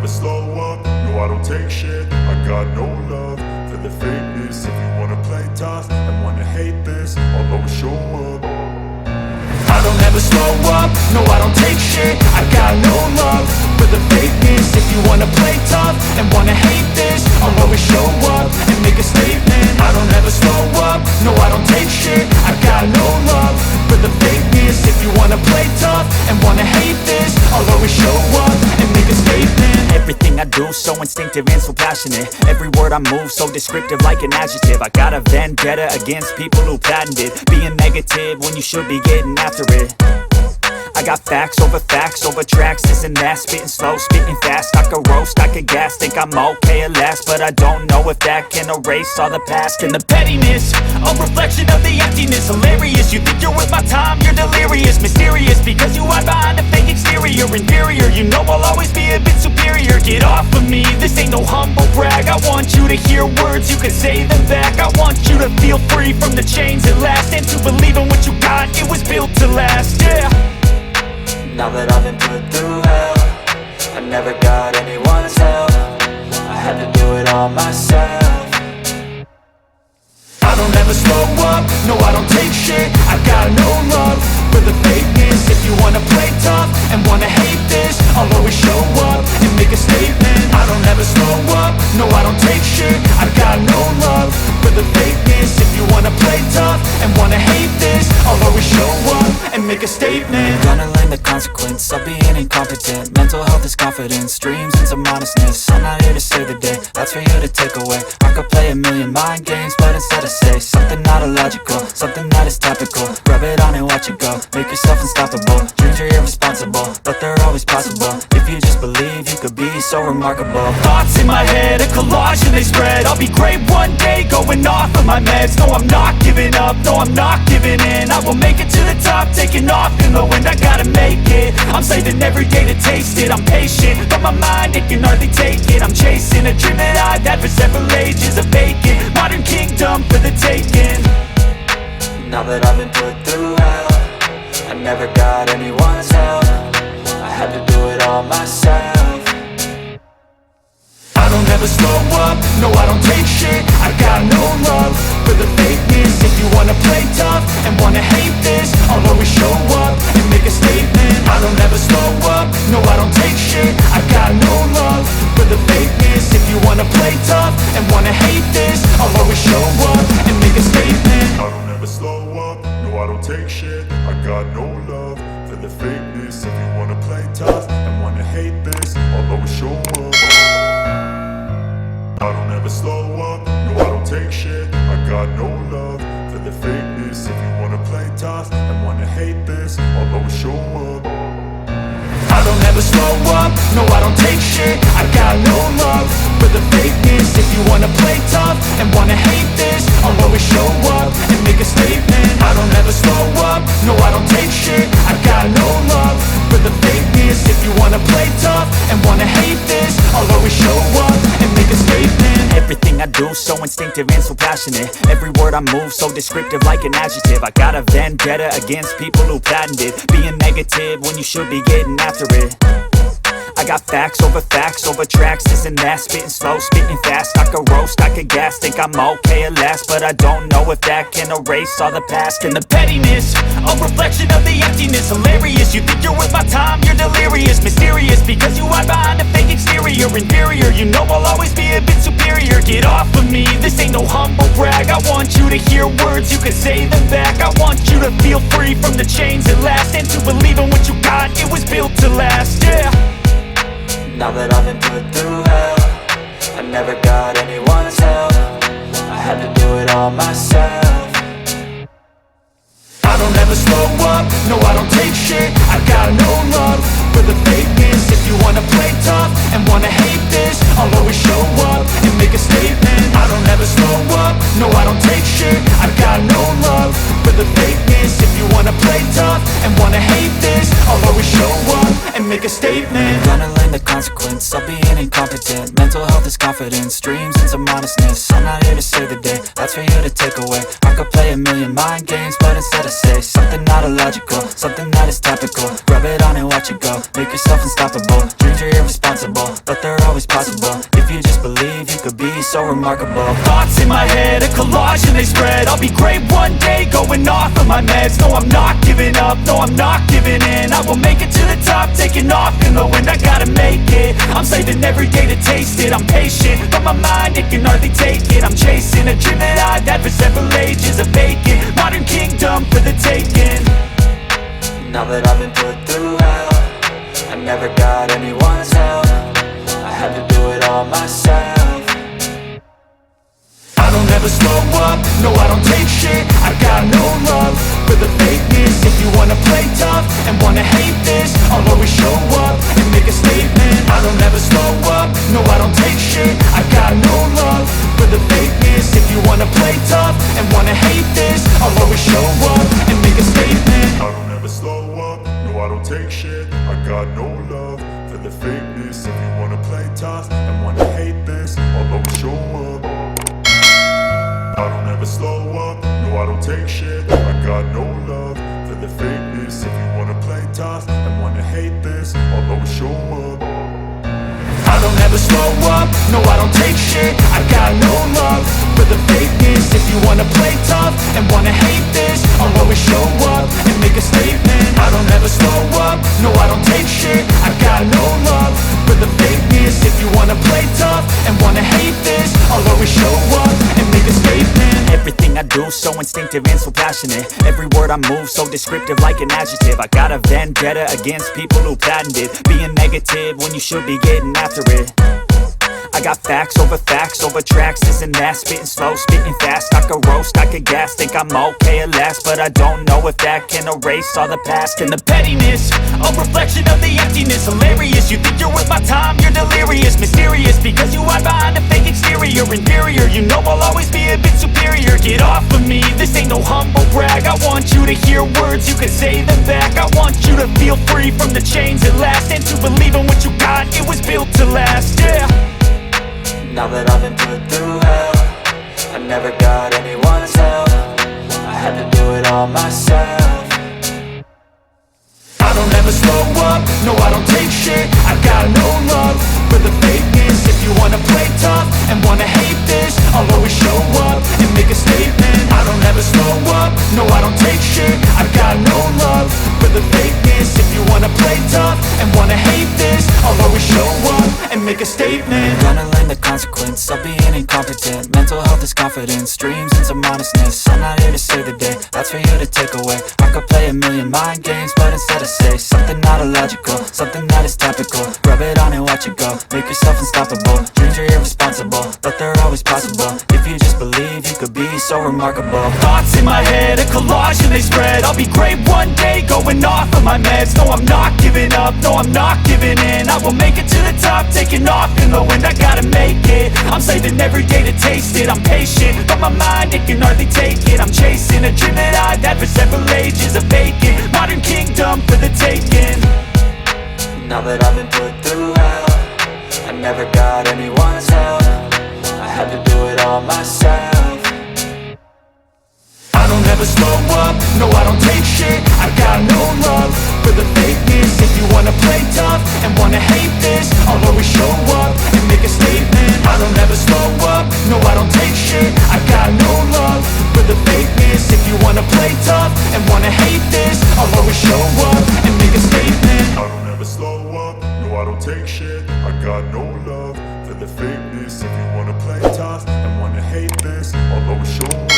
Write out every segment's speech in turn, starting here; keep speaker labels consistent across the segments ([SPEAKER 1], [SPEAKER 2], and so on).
[SPEAKER 1] never slow up, no I don't take shit. I got no love for the fakeness. If you wanna play tough and wanna hate this, I'll always show up. I don't ever slow up, no I don't take shit. I got no love for the fakeness. If you wanna play tough and wanna hate this, I'll always show up and make a statement. I don't ever slow up, no I don't take shit. I got no love for the fakeness. If you wanna play tough and wanna hate this, I'll always show up and make a statement.
[SPEAKER 2] Everything I do so instinctive and so passionate. Every word I move so descriptive like an adjective. I got a vendetta against people who patented being negative when you should be getting after it. I got facts over tracks, this and that. Spitting slow, spitting fast. I could roast, I could gas. Think I'm okay at last, but I don't know if that can erase all the past. And the pettiness, a reflection of the emptiness. Hilarious, you think you're worth my time, you're delirious. Mysterious, because you hide behind a fake exterior. Inferior, you know I'll always be a bit superior. Get off of me, this ain't no humble brag. I want you to hear words, you can say them back. I want you to feel free from the chains at last, and to believe in what you got, it was built to last, yeah.
[SPEAKER 3] Now that I've been put through hell, I never got anyone's help. I had to do it all myself.
[SPEAKER 1] I don't ever slow up, no I don't take shit. I got no love for the fakeness. If you wanna play tough and wanna hate this, I'll always show up and make a statement. I don't ever slow up, no I don't take shit. I got no love for the fakeness. If you wanna play tough and wanna hate this, I'll always show up and make a statement.
[SPEAKER 3] Gonna learn the consequence of being incompetent. Mental health is confidence, dreams into modestness. I'm not here to save the day, that's for you to take away. I could play a million mind games, but instead I say something not illogical, something that is topical. Rub it on and watch it go, make yourself unstoppable. Dreams are irresponsible, but they're always possible. If you just believe, you could be so remarkable.
[SPEAKER 2] Thoughts in my head, a collage and they spread. I'll be great one day, going off of my meds. No, I'm not giving up, no, I'm not giving in. I will make it to the top, taking off in the wind. I gotta make it, I'm saving every day to taste it. I'm patient, but my mind, it can hardly take it. I'm chasing a dream that I've had for several ages. A vacant, modern kingdom for the taking.
[SPEAKER 3] Now that I've been put through hell, I never got anyone's help. I had to do it all myself.
[SPEAKER 1] I don't ever slow up, no I don't take shit. I got no love for the fakeness. If you wanna play tough and wanna hate this, I'll always show up and make a statement. I don't ever slow up, no I don't take shit. I got no love for the fakeness. If you wanna play tough and wanna hate this, I'll always show up and make a statement. I don't ever slow up, no I don't take shit. I got no love for the fakeness. If you wanna play tough and wanna hate this, I'll always show up. I don't ever slow up, no I don't take shit. I got no love for the fakeness. If you wanna play tough and wanna hate this, I'll always show up. I don't ever slow up, no I don't take shit. I got no love for the fakeness. If you wanna play tough and wanna hate this, I'll always show up and make a statement. I don't ever slow up, no I don't take shit. I got no love for the fakeness. If you wanna play tough and wanna hate this, I'll always show up and make a statement.
[SPEAKER 2] Everything I do so instinctive and so passionate. Every word I move so descriptive like an adjective. I got a vendetta against people who patented being negative when you should be getting after it. I got facts over tracks, this and that. Spitting slow, spitting fast. I could roast, I could gas. Think I'm okay at last, but I don't know if that can erase all the past. And the pettiness, a reflection of the emptiness. Hilarious, you think you're worth my time, you're delirious. Mysterious, because you hide behind a fake exterior. Inferior, you know I'll always be a bit superior. Get off of me, this ain't no humble brag. I want you to hear words, you can say them back. I want you to feel free from the chains at last, and to believe in what you got, it was built to last, yeah.
[SPEAKER 3] Now that I've been put through hell, I never got anyone's help. I had to do it all myself.
[SPEAKER 1] I don't ever slow up, no I don't take shit. I got no love for the fakeness. If you wanna play tough and wanna hate this, I'll always show up and make a statement. I don't ever slow up, no I don't take shit. I got no love for the fakeness. If you wanna play tough and wanna hate this, I'll always show up and make a statement.
[SPEAKER 3] Gonna learn the consequence of being incompetent. Mental health health is confidence, dreams and some honestness. I'm not here to save the day, that's for you to take away. I could play a million mind games, but instead I say something not illogical, something that is topical. Rub it on and watch it go, make yourself unstoppable. Dreams are irresponsible, but they're always possible. If you just believe, you could be so remarkable.
[SPEAKER 2] Thoughts in my head, a collage and they spread. I'll be great one day, going off of my meds. No, I'm not giving up, no, I'm not giving in. I will make it to the top, taking off in the wind. I gotta make it, I'm saving every day to taste it. I'm patient, but my mind, it can hardly take it. I'm chasing a dream that I've had for several ages. A vacant, modern kingdom for the taking.
[SPEAKER 3] Now that I've been put through hell, I never got anyone's help. I had to do it all myself.
[SPEAKER 2] I don't ever slow up, no I don't take shit. I got no love for the fakeness. If you wanna play tough and wanna hate this, I'll always show up and make a statement. I don't ever slow up, no I don't take shit. I got no love for the fakeness. If you wanna play tough and wanna hate this, I'll always show up and make a statement.
[SPEAKER 1] I don't ever slow up, no I don't take shit. I got no love for the fakeness. If you wanna play tough and wanna hate this, I'll always show up. I don't ever slow up, no I don't take shit. I got no love for the fakeness. If you wanna play tough and wanna hate this, I'll always show up.
[SPEAKER 2] I don't ever slow up, no I don't take shit. I got no love for the fakeness. If you wanna play tough and wanna hate this, I'll always show up and make a statement. I don't ever slow up, no I don't take shit. I got no love for the fakeness. If you wanna play tough and wanna hate this, I'll always show up and make a statement. Everything I do so instinctive and so passionate. Every word I move so descriptive like an adjective. I got a vendetta against people who patented being negative when you should be getting after it. I got facts over tracks, this and that. Spitting slow, spitting fast. I could roast, I could gas. Think I'm okay at last, but I don't know if that can erase all the past. And the pettiness, a reflection of the emptiness. Hilarious, you think you're worth my time, you're delirious. Mysterious, because you hide behind a fake exterior. Inferior, you know I'll always be a bit superior. Get off of me, this ain't no humble brag. I want you to hear words, you can say them back. I want you to feel free from the chains at last, and to believe in what you got, it was built to last, yeah.
[SPEAKER 3] Now that I've been put through hell, I never got anyone's help. I had to do it all myself.
[SPEAKER 2] I don't ever slow up, no I don't take shit. I got no love for the fakeness. If you wanna play tough and wanna hate this, I'll always show up and make a statement. I don't ever slow up, no I don't take shit. I got no love for the fakeness. If you wanna play tough and wanna hate this, I'll always show up and make a statement.
[SPEAKER 3] Gonna learn the consequence of being incompetent. Mental health is confidence, dreams and some honestness. I'm not here to save the day, that's for you to take away. I could play a million mind games, but instead I say something not illogical, something that is topical. Rub it on and watch it go, make yourself unstoppable. Dreams are irresponsible, but they're always possible. If you just believe, you could be so remarkable.
[SPEAKER 2] Thoughts in my head, a collage and they spread. I'll be great one day, going off of my meds. No, I'm not giving up, no, I'm not giving in. I will make it to the top, taking off in the wind. I gotta make it, I'm saving every day to taste it. I'm patient, but my mind, it can hardly take it. I'm chasing a dream that I've had for several ages. A vacant, modern kingdom for the taking.
[SPEAKER 3] Now that I've been put through hell, I never got anyone's help. I had to do it all myself.
[SPEAKER 2] I don't ever slow up, no I don't take shit. I got no love for the fakeness. If you wanna play tough and wanna hate this, I'll always show up and make a statement. I don't ever slow up, no I don't take shit. I got no love for the fakeness. If you wanna play tough and wanna hate this, I'll always show up and make a statement.
[SPEAKER 1] I don't ever slow up, no I don't take shit. I got no love for the fakeness. If you wanna play tough and wanna hate this, I'll always show up.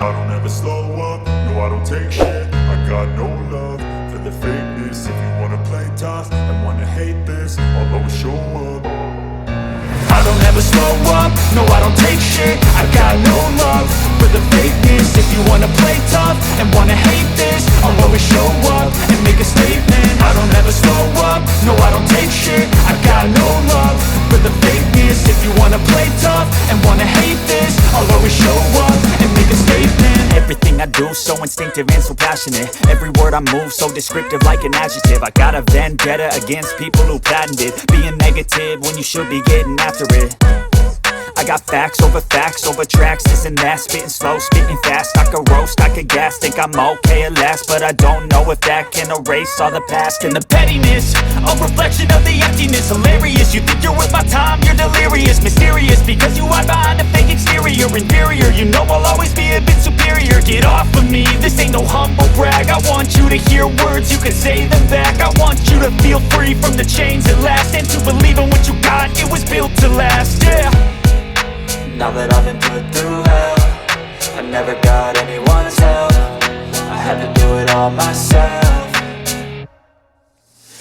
[SPEAKER 1] I don't ever slow up, no I don't take shit. I got no love for the fakeness. If you wanna play tough and wanna hate this, I'll always show up.
[SPEAKER 2] I don't ever slow up, no I don't take shit. I got no love for the fakeness. If you wanna play tough and wanna hate this, I'll always show up and make a statement. I don't ever slow up, no I don't take shit. I got no love for the fakeness. If you wanna play tough and wanna hate this, I'll always show up and make a statement. Everything I do so instinctive and so passionate. Every word I move so descriptive like an adjective. I got a vendetta against people who patented being negative negative when you should be getting after it. I got facts over tracks, this and that. Spitting slow, spitting fast, I could roast, I could gas. Think I'm okay at last, but I don't know if that can erase all the past. And the pettiness, a reflection of the emptiness. Hilarious, you think you're worth my time, you're delirious. Mysterious, because you hide behind a fake exterior. Inferior, you know I'll always be a bit superior. Get off of me, this ain't no humble brag. I want you to hear words, you can say them back. I want you to feel free from the chains at last, and to believe in what you got, it was built to last, yeah.
[SPEAKER 3] Now that I've been put through hell, I never got anyone's help. I had to do it all myself.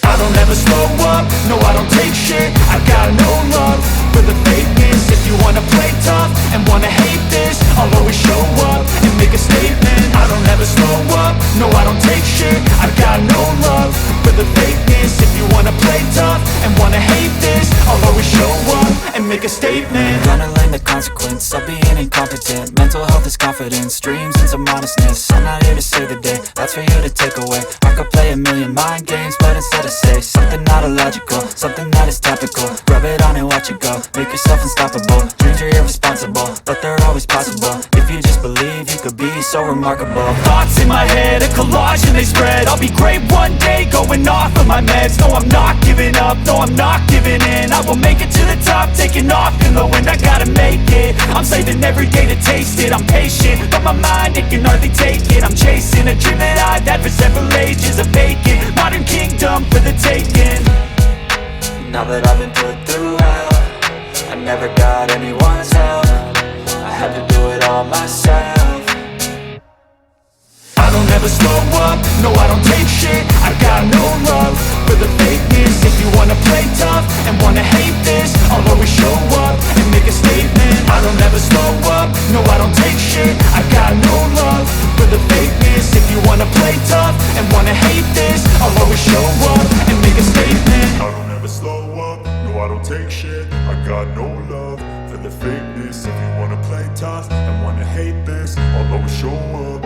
[SPEAKER 1] I don't ever slow up, no I don't take shit. I got no love for the fakeness. If you wanna play tough and wanna hate this, I'll always show up and make a statement. I don't ever slow up, no I don't take shit. I got no love for the fakeness. If you wanna play tough and wanna hate this, I'll always show up and make a statement.
[SPEAKER 3] Gonna learn the consequence of being incompetent. Mental health is confidence, dreams into modestness. I'm not here to save the day, that's for you to take away. I could play a million mind games, but instead I say something not illogical, something that is topical. Rub it on and watch it go, make yourself unstoppable. Dreams are irresponsible, but they're always possible. If you just believe, you could be so remarkable.
[SPEAKER 2] Thoughts in my head, a collage and they spread. I'll be great one day, going off of my meds. No, I'm not giving up, no, I'm not giving in. I will make it to the top, taking off in the wind. I gotta make it, I'm saving every day to taste it. I'm patient, but my mind, it can hardly take it. I'm chasing a dream that I've had for several ages. A vacant, modern kingdom for the taking.
[SPEAKER 3] Now that I've been put through hell, I never got anyone's help. I had to do it all myself.
[SPEAKER 1] I don't ever slow up, no I don't take shit. I got no love for the fakeness. If you wanna play tough and wanna hate this, I'll always show up and make a statement. I don't ever slow up, no I don't take shit. I got no love for the fakeness. If you wanna play tough and wanna hate this, I'll always show up and make a statement. I don't ever slow up, no I don't take shit. I got no love for the fakeness. If you wanna play tough and wanna hate this, I'll always show up